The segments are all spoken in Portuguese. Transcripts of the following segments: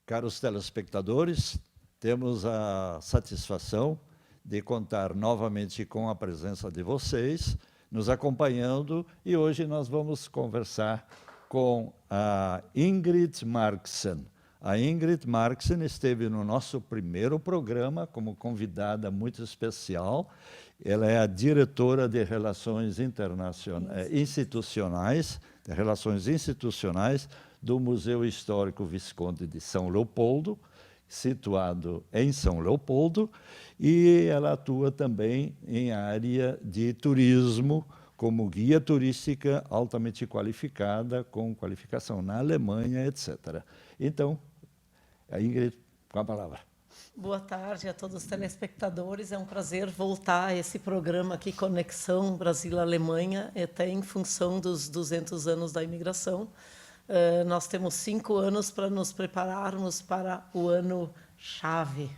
Caros telespectadores, temos a satisfação de contar novamente com a presença de vocês, nos acompanhando, e hoje nós vamos conversar com a Ingrid Marxen. A Ingrid Marxen esteve no nosso primeiro programa como convidada muito especial. Ela é a diretora de Relações Institucionais, do Museu Histórico Visconde de São Leopoldo, situado em São Leopoldo, e ela atua também em área de turismo, como guia turística altamente qualificada, com qualificação na Alemanha, etc. Então, a Ingrid, com a palavra. Boa tarde a todos os telespectadores. É um prazer voltar a esse programa aqui, Conexão Brasil-Alemanha, até em função dos 200 anos da imigração. Nós temos 5 anos para nos prepararmos para o ano-chave.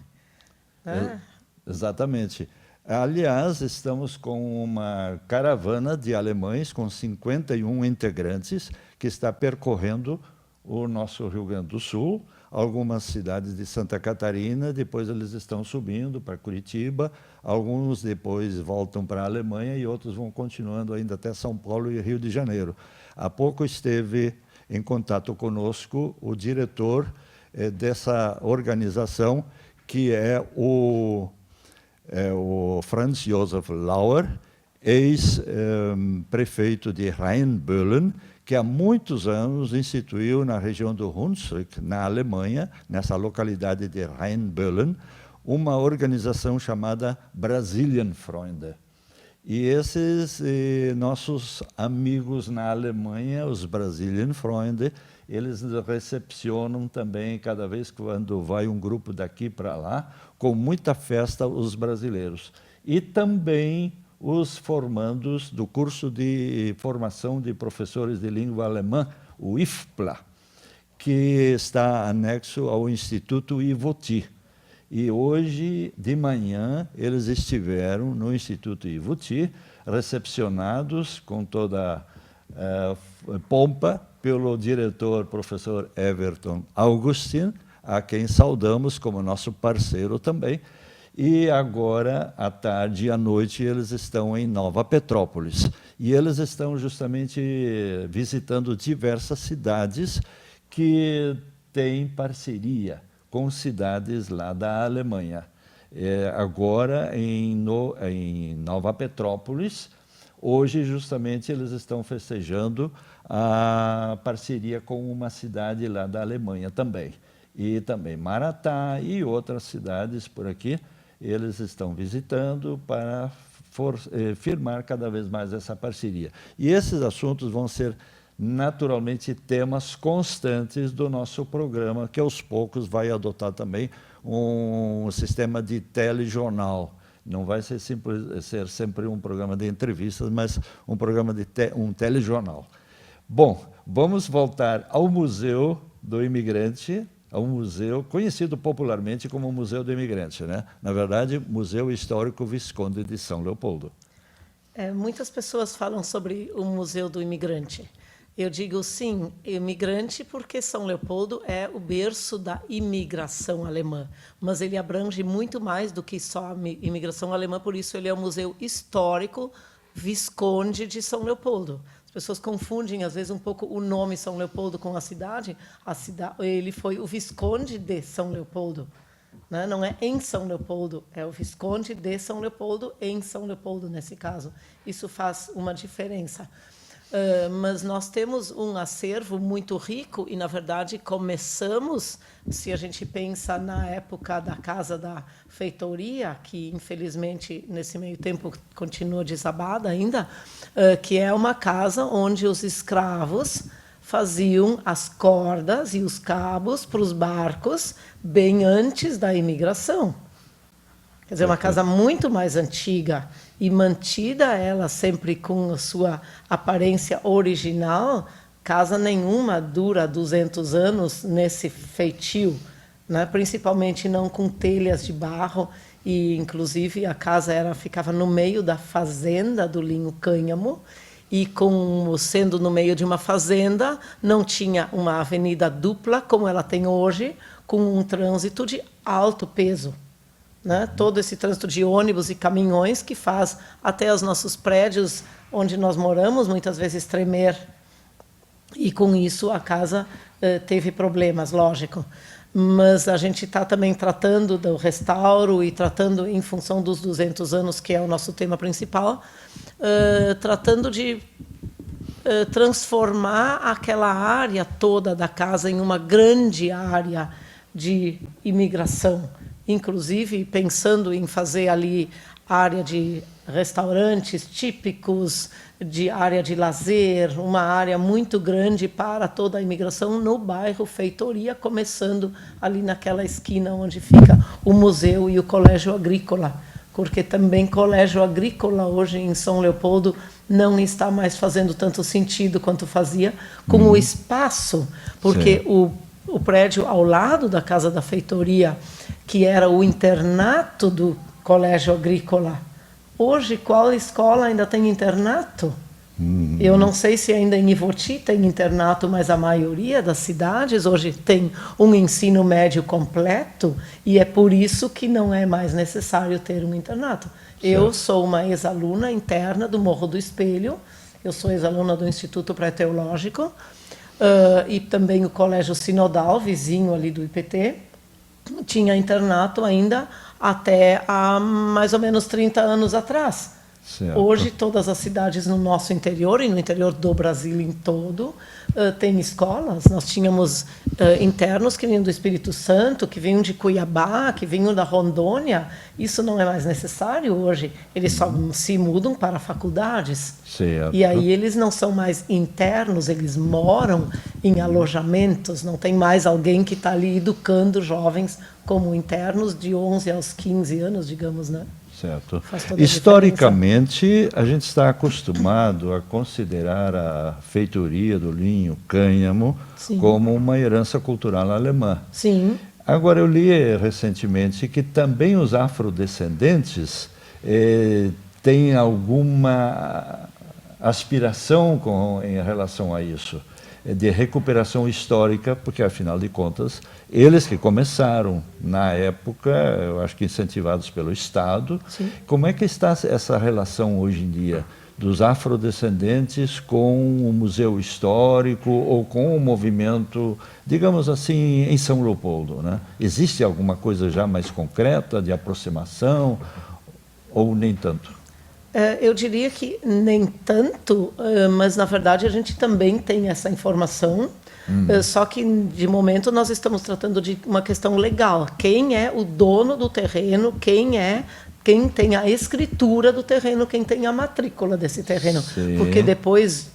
Né? Exatamente. Aliás, estamos com uma caravana de alemães com 51 integrantes que está percorrendo o nosso Rio Grande do Sul, algumas cidades de Santa Catarina, depois eles estão subindo para Curitiba, alguns depois voltam para a Alemanha e outros vão continuando ainda até São Paulo e Rio de Janeiro. Há pouco esteve em contato conosco o diretor dessa organização, que é o Franz Josef Lauer, ex-prefeito de Rheinböllen, que há muitos anos instituiu na região do Hunsrück, na Alemanha, nessa localidade de Rheinböllen, uma organização chamada Brasilienfreunde. E esses nossos amigos na Alemanha, os Brasilienfreunde, eles recepcionam também, cada vez quando vai um grupo daqui para lá, com muita festa, os brasileiros. E também os formandos do curso de formação de professores de língua alemã, o IFPLA, que está anexo ao Instituto Ivoti. E hoje, de manhã, eles estiveram no Instituto Ivoti, recepcionados com toda pompa pelo diretor, professor Everton Augustin, a quem saudamos como nosso parceiro também. E agora, à tarde e à noite, eles estão em Nova Petrópolis. E eles estão justamente visitando diversas cidades que têm parceria com cidades lá da Alemanha. Agora, em Nova Petrópolis, hoje, justamente, eles estão festejando a parceria com uma cidade lá da Alemanha também. E também Maratá e outras cidades por aqui, eles estão visitando para firmar cada vez mais essa parceria. E esses assuntos vão ser naturalmente temas constantes do nosso programa, que aos poucos vai adotar também um sistema de telejornal. Não vai ser sempre um programa de entrevistas, mas um programa de um telejornal. Bom, vamos voltar ao Museu do Imigrante, ao museu conhecido popularmente como Museu do Imigrante, né? Na verdade, Museu Histórico Visconde de São Leopoldo. Muitas pessoas falam sobre o Museu do Imigrante. Eu digo sim, imigrante, porque São Leopoldo é o berço da imigração alemã, mas ele abrange muito mais do que só a imigração alemã, por isso ele é o Museu Histórico Visconde de São Leopoldo. As pessoas confundem, às vezes, um pouco o nome São Leopoldo com a cidade. Ele foi o Visconde de São Leopoldo. Né? Não é em São Leopoldo, é o Visconde de São Leopoldo, em São Leopoldo, nesse caso. Isso faz uma diferença. Mas nós temos um acervo muito rico e, na verdade, começamos, se a gente pensa na época da Casa da Feitoria, que, infelizmente, nesse meio tempo continua desabada ainda, que é uma casa onde os escravos faziam as cordas e os cabos para os barcos bem antes da imigração. Quer dizer, uma casa muito mais antiga e mantida ela sempre com a sua aparência original. Casa nenhuma dura 200 anos nesse feitio, né? Principalmente não com telhas de barro, e inclusive a casa ficava no meio da fazenda do linho cânhamo, e sendo no meio de uma fazenda, não tinha uma avenida dupla como ela tem hoje, com um trânsito de alto peso. Né? Todo esse trânsito de ônibus e caminhões que faz até os nossos prédios onde nós moramos muitas vezes tremer. E com isso a casa teve problemas, lógico. Mas a gente está também tratando do restauro e tratando em função dos 200 anos, que é o nosso tema principal, tratando de transformar aquela área toda da casa em uma grande área de imigração, inclusive pensando em fazer ali área de restaurantes típicos, de área de lazer, uma área muito grande para toda a imigração no bairro Feitoria, começando ali naquela esquina onde fica o museu e o colégio agrícola, porque também colégio agrícola hoje em São Leopoldo não está mais fazendo tanto sentido quanto fazia com o espaço, porque o prédio ao lado da Casa da Feitoria, que era o internato do colégio agrícola, hoje, qual escola ainda tem internato? Eu não sei se ainda em Ivoti tem internato, mas a maioria das cidades hoje tem um ensino médio completo, e é por isso que não é mais necessário ter um internato. Eu sou uma ex-aluna interna do Morro do Espelho, eu sou ex-aluna do Instituto Pré-Teológico, e também o Colégio Sinodal, vizinho ali do IPT, tinha internato ainda até há mais ou menos 30 anos atrás. Certo. Hoje, todas as cidades no nosso interior e no interior do Brasil em todo têm escolas. Nós tínhamos internos que vinham do Espírito Santo, que vinham de Cuiabá, que vinham da Rondônia. Isso não é mais necessário hoje. Eles só se mudam para faculdades. Certo. E aí eles não são mais internos, eles moram em alojamentos. Não tem mais alguém que está ali educando jovens como internos de 11 aos 15 anos, digamos, né? Certo. Historicamente, a gente está acostumado a considerar a feitoria do linho cânhamo como uma herança cultural alemã. Sim. Agora, eu li recentemente que também os afrodescendentes têm alguma aspiração em relação a isso, de recuperação histórica, porque, afinal de contas, eles que começaram, na época, eu acho que incentivados pelo Estado. Sim. Como é que está essa relação hoje em dia dos afrodescendentes com o Museu Histórico ou com o movimento, digamos assim, em São Leopoldo, né? Existe alguma coisa já mais concreta de aproximação ou nem tanto? Eu diria que nem tanto, mas, na verdade, a gente também tem essa informação, só que, de momento, nós estamos tratando de uma questão legal. Quem é o dono do terreno, quem tem a escritura do terreno, quem tem a matrícula desse terreno. Sim. Porque depois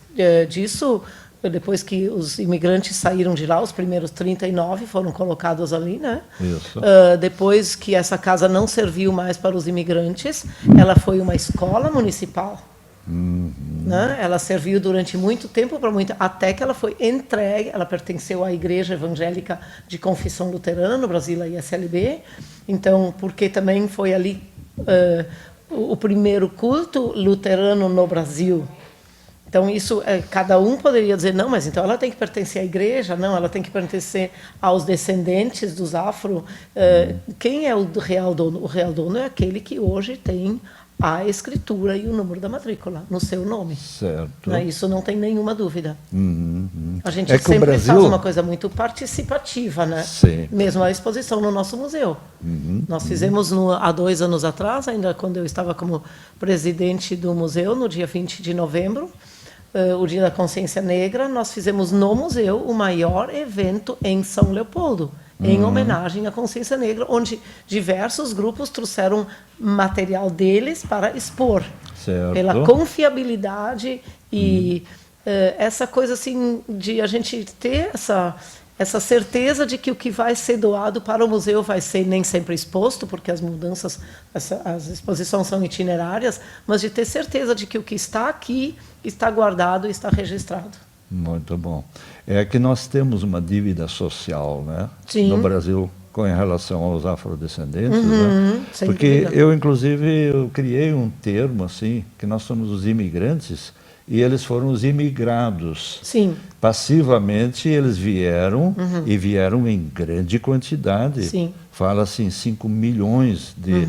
disso, depois que os imigrantes saíram de lá, os primeiros 39 foram colocados ali, né? Isso. Depois que essa casa não serviu mais para os imigrantes, ela foi uma escola municipal. Né? Ela serviu durante muito tempo para até que ela foi entregue. Ela pertenceu à Igreja Evangélica de Confissão Luterana no Brasil, a ISLB. Então, porque também foi ali o primeiro culto luterano no Brasil. Então, isso, cada um poderia dizer, não, mas então ela tem que pertencer à igreja, não, ela tem que pertencer aos descendentes dos afro. Quem é o real dono? O real dono é aquele que hoje tem a escritura e o número da matrícula no seu nome. Certo. Isso não tem nenhuma dúvida. A gente É que sempre o Brasil faz uma coisa muito participativa, né? Sim. Mesmo a exposição no nosso museu. Nós fizemos há 2 anos atrás, ainda quando eu estava como presidente do museu, no dia 20 de novembro, o Dia da Consciência Negra, nós fizemos no museu o maior evento em São Leopoldo, em homenagem à consciência negra, onde diversos grupos trouxeram material deles para expor. Certo. Pela confiabilidade e essa coisa assim de a gente ter essa certeza de que o que vai ser doado para o museu vai ser nem sempre exposto, porque as mudanças, as exposições são itinerárias, mas de ter certeza de que o que está aqui está guardado e está registrado. Muito bom. É que nós temos uma dívida social, né? Sim. No Brasil, com relação aos afrodescendentes, né? Porque dúvida. eu, inclusive, eu criei um termo assim, que nós somos os imigrantes e eles foram os imigrados. Sim. Passivamente eles vieram e vieram em grande quantidade. Sim. Fala-se em 5 milhões de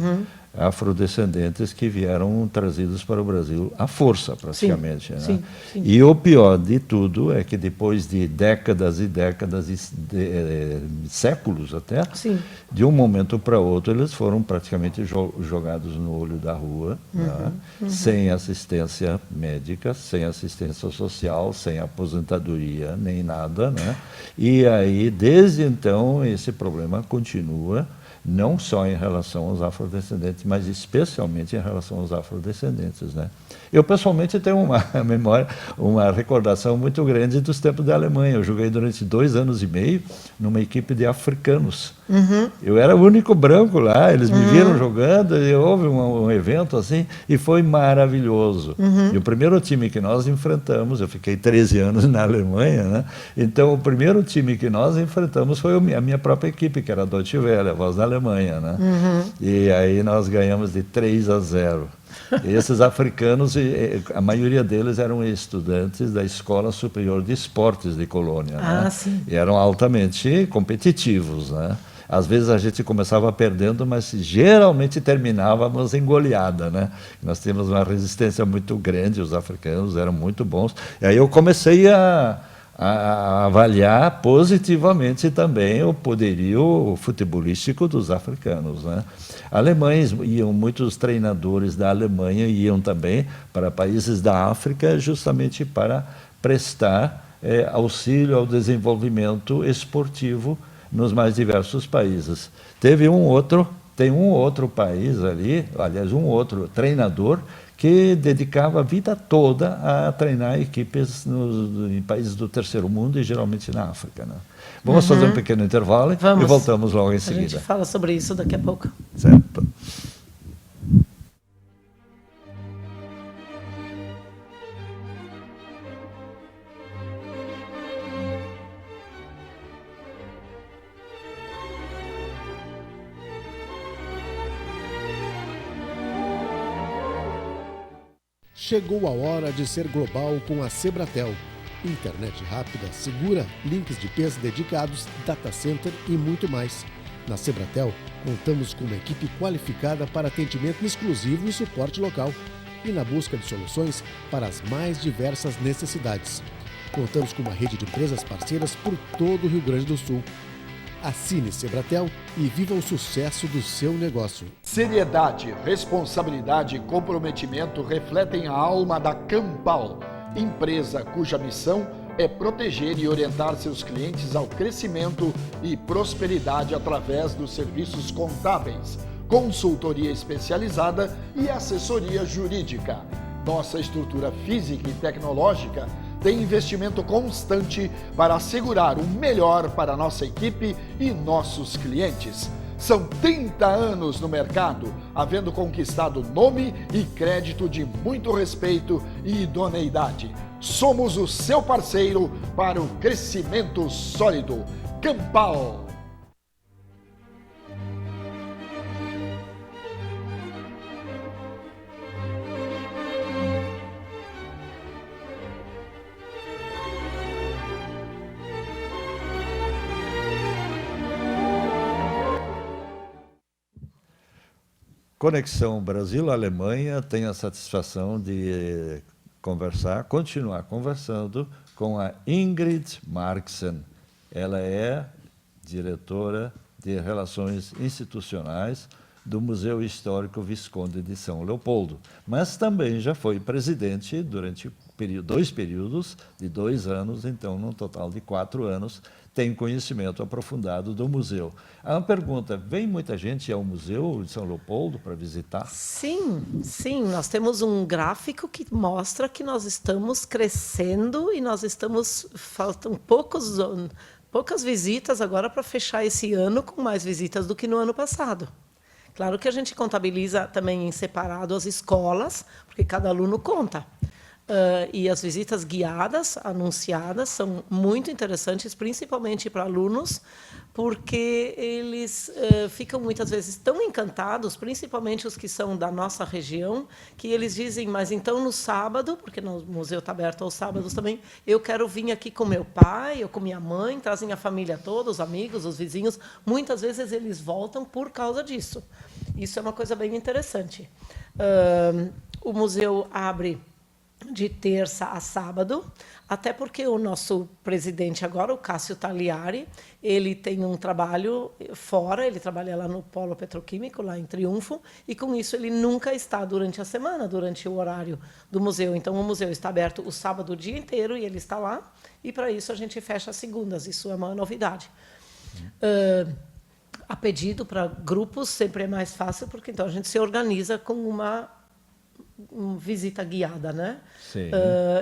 afrodescendentes que vieram trazidos para o Brasil à força, praticamente. Sim, né? sim, sim. E o pior de tudo é que depois de décadas e décadas, séculos até, Sim. de um momento para outro, eles foram praticamente jogados no olho da rua, né? Sem assistência médica, sem assistência social, sem aposentadoria, nem nada. Né? E aí, desde então, esse problema continua, não só em relação aos afrodescendentes, mas especialmente em relação aos afrodescendentes, né? Eu, pessoalmente, tenho uma memória, uma recordação muito grande dos tempos da Alemanha. Eu joguei durante 2 anos e meio numa equipe de africanos. Eu era o único branco lá, eles me viram jogando, e houve um evento assim, e foi maravilhoso. E o primeiro time que nós enfrentamos, eu fiquei 13 anos na Alemanha, né? Então o primeiro time que nós enfrentamos foi a minha própria equipe, que era a Deutsche Welle, a Voz da Alemanha, né? E aí nós ganhamos de 3-0. E esses africanos, a maioria deles eram estudantes da Escola Superior de Esportes de Colônia, né? Sim. E eram altamente competitivos, né? Às vezes a gente começava perdendo, mas geralmente terminávamos em goleada, né? Nós tínhamos uma resistência muito grande, os africanos eram muito bons. E aí eu comecei a avaliar positivamente também o poderio futebolístico dos africanos, né? Alemães iam, muitos treinadores da Alemanha iam também para países da África justamente para prestar auxílio ao desenvolvimento esportivo nos mais diversos países. Tem um outro país ali, aliás, um outro treinador que dedicava a vida toda a treinar equipes em países do terceiro mundo e geralmente na África, né? Vamos fazer um pequeno intervalo e voltamos logo em seguida. A gente fala sobre isso daqui a pouco. Certo. Chegou a hora de ser global com a Sebratel. Internet rápida, segura, links de peso dedicados, data center e muito mais. Na Sebratel, contamos com uma equipe qualificada para atendimento exclusivo e suporte local e na busca de soluções para as mais diversas necessidades. Contamos com uma rede de empresas parceiras por todo o Rio Grande do Sul. Assine Sebratel e viva o sucesso do seu negócio. Seriedade, responsabilidade e comprometimento refletem a alma da Campal, empresa cuja missão é proteger e orientar seus clientes ao crescimento e prosperidade através dos serviços contábeis, consultoria especializada e assessoria jurídica. Nossa estrutura física e tecnológica tem investimento constante para assegurar o melhor para nossa equipe e nossos clientes. São 30 anos no mercado, havendo conquistado nome e crédito de muito respeito e idoneidade. Somos o seu parceiro para o crescimento sólido. Campal. Conexão Brasil-Alemanha tem a satisfação de continuar conversando com a Ingrid Marxen. Ela é diretora de Relações Institucionais do Museu Histórico Visconde de São Leopoldo, mas também já foi presidente durante 2 períodos de 2 anos, então, num total de 4 anos, tem conhecimento aprofundado do museu. Há uma pergunta, vem muita gente ao Museu de São Leopoldo para visitar? Sim, nós temos um gráfico que mostra que nós estamos crescendo e faltam poucas visitas agora para fechar esse ano com mais visitas do que no ano passado. Claro que a gente contabiliza também em separado as escolas, porque cada aluno conta. E as visitas guiadas, anunciadas, são muito interessantes, principalmente para alunos, porque eles ficam muitas vezes tão encantados, principalmente os que são da nossa região, que eles dizem, mas então no sábado, porque o museu está aberto aos sábados também, eu quero vir aqui com meu pai ou com minha mãe, trazem a família toda, os amigos, os vizinhos. Muitas vezes eles voltam por causa disso. Isso é uma coisa bem interessante. O museu abre de terça a sábado, até porque o nosso presidente agora, o Cássio Tagliari, ele tem um trabalho fora, ele trabalha lá no Polo Petroquímico, lá em Triunfo, e com isso ele nunca está durante a semana, durante o horário do museu. Então o museu está aberto o sábado o dia inteiro e ele está lá, e para isso a gente fecha as segundas, isso é uma novidade. A pedido para grupos sempre é mais fácil, porque então a gente se organiza com uma visita guiada, né? Sim.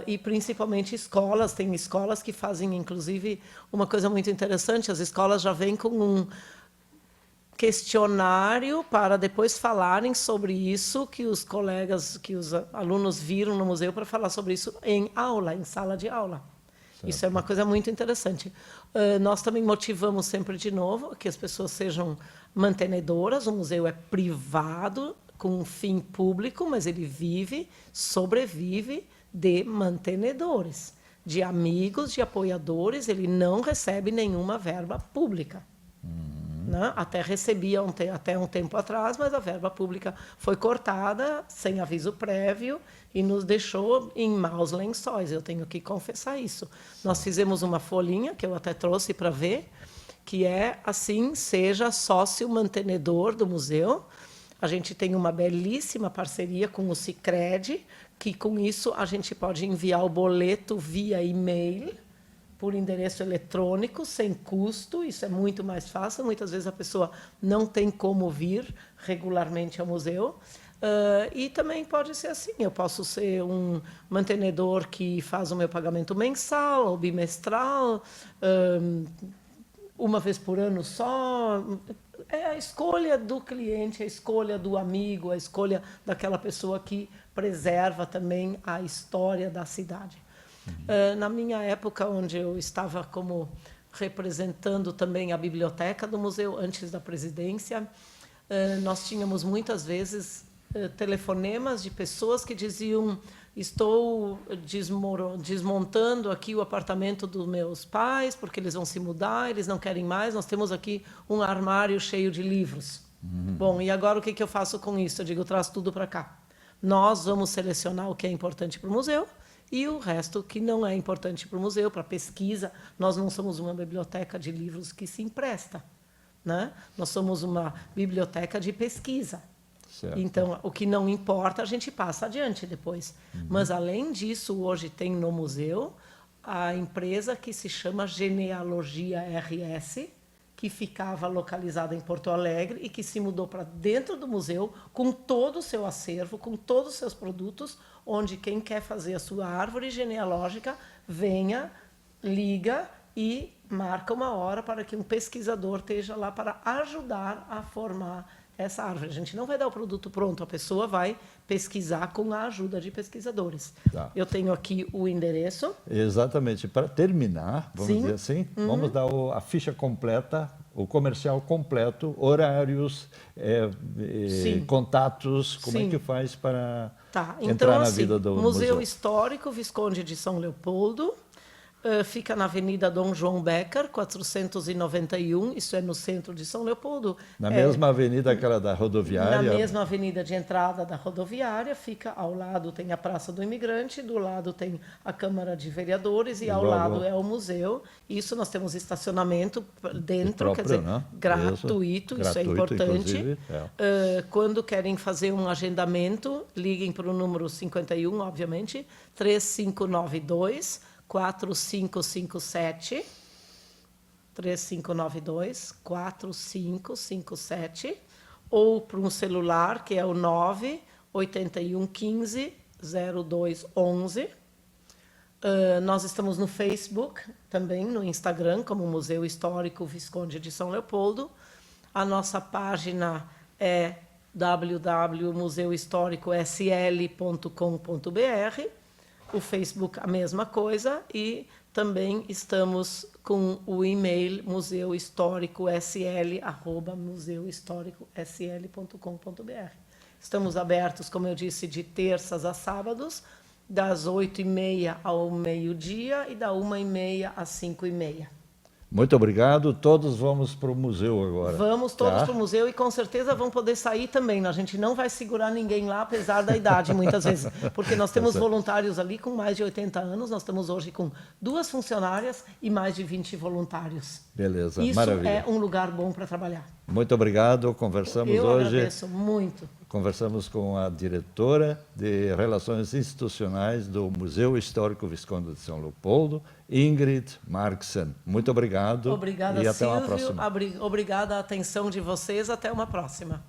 E principalmente escolas, tem escolas que fazem, inclusive, uma coisa muito interessante, as escolas já vêm com um questionário para depois falarem sobre isso, que os colegas, que os alunos viram no museu para falar sobre isso em aula, em sala de aula. Certo. Isso é uma coisa muito interessante. Nós também motivamos sempre de novo que as pessoas sejam mantenedoras, o museu é privado, com um fim público, mas ele sobrevive de mantenedores, de amigos, de apoiadores, ele não recebe nenhuma verba pública. Né? Até recebia até um tempo atrás, mas a verba pública foi cortada sem aviso prévio e nos deixou em maus lençóis, eu tenho que confessar isso. Nós fizemos uma folhinha, que eu até trouxe para ver, que é assim, seja sócio mantenedor do museu. A gente tem uma belíssima parceria com o Sicredi, que com isso a gente pode enviar o boleto via e-mail, por endereço eletrônico, sem custo. Isso é muito mais fácil. Muitas vezes a pessoa não tem como vir regularmente ao museu. E também pode ser assim, eu posso ser um mantenedor que faz o meu pagamento mensal ou bimestral, uma vez por ano só. É a escolha do cliente, a escolha do amigo, a escolha daquela pessoa que preserva também a história da cidade. Na minha época, onde eu estava como representando também a biblioteca do museu, antes da presidência, nós tínhamos muitas vezes telefonemas de pessoas que diziam: estou desmontando aqui o apartamento dos meus pais, porque eles vão se mudar, eles não querem mais, nós temos aqui um armário cheio de livros. Bom, e agora o que eu faço com isso? Eu digo, traz tudo para cá. Nós vamos selecionar o que é importante para o museu e o resto que não é importante para o museu, para pesquisa. Nós não somos uma biblioteca de livros que se empresta, né? Nós somos uma biblioteca de pesquisa. Certo. Então, o que não importa, a gente passa adiante depois. Mas, além disso, hoje tem no museu a empresa que se chama Genealogia RS, que ficava localizada em Porto Alegre e que se mudou para dentro do museu com todo o seu acervo, com todos os seus produtos, onde quem quer fazer a sua árvore genealógica venha, liga e marca uma hora para que um pesquisador esteja lá para ajudar a formar essa árvore. A gente não vai dar o produto pronto, a pessoa vai pesquisar com a ajuda de pesquisadores. Tá. Eu tenho aqui o endereço. Exatamente. Para terminar, vamos dizer assim, vamos dar a ficha completa, o comercial completo, horários, contatos, como é que faz para entrar na vida do museu? Museu Histórico Visconde de São Leopoldo. Fica na Avenida Dom João Becker, 491, isso é no centro de São Leopoldo. Na mesma avenida aquela da rodoviária? Na mesma avenida de entrada da rodoviária, fica ao lado tem a Praça do Imigrante, do lado tem a Câmara de Vereadores e ao lado é o museu. Isso nós temos estacionamento dentro, próprio, quer dizer, né? gratuito, isso é importante. Quando querem fazer um agendamento, liguem para o número 51, obviamente, 3592 4557 4557 ou para um celular que é o 98115 0211. Nós estamos no Facebook, também no Instagram, como Museu Histórico Visconde de São Leopoldo. A nossa página é www.museuhistoricosl.com.br. O Facebook, a mesma coisa, e também estamos com o e-mail museuhistoricosl@museuhistoricosl.com.br. Estamos abertos, como eu disse, de terças a sábados, das 8h30 ao meio-dia e da 1h30 às 5h30. Muito obrigado. Todos vamos para o museu agora. Vamos todos para o museu e com certeza vão poder sair também. A gente não vai segurar ninguém lá, apesar da idade, muitas vezes. Porque nós temos voluntários ali com mais de 80 anos. Nós estamos hoje com 2 funcionárias e mais de 20 voluntários. Beleza, Isso maravilha. é um lugar bom para trabalhar. Muito obrigado. Conversamos Eu hoje. agradeço muito. Conversamos com a diretora de Relações Institucionais do Museu Histórico Visconde de São Leopoldo, Ingrid Marksen. Muito obrigado. Obrigada, e até uma Silvio. próxima. Obrigada a atenção de vocês. Até uma próxima.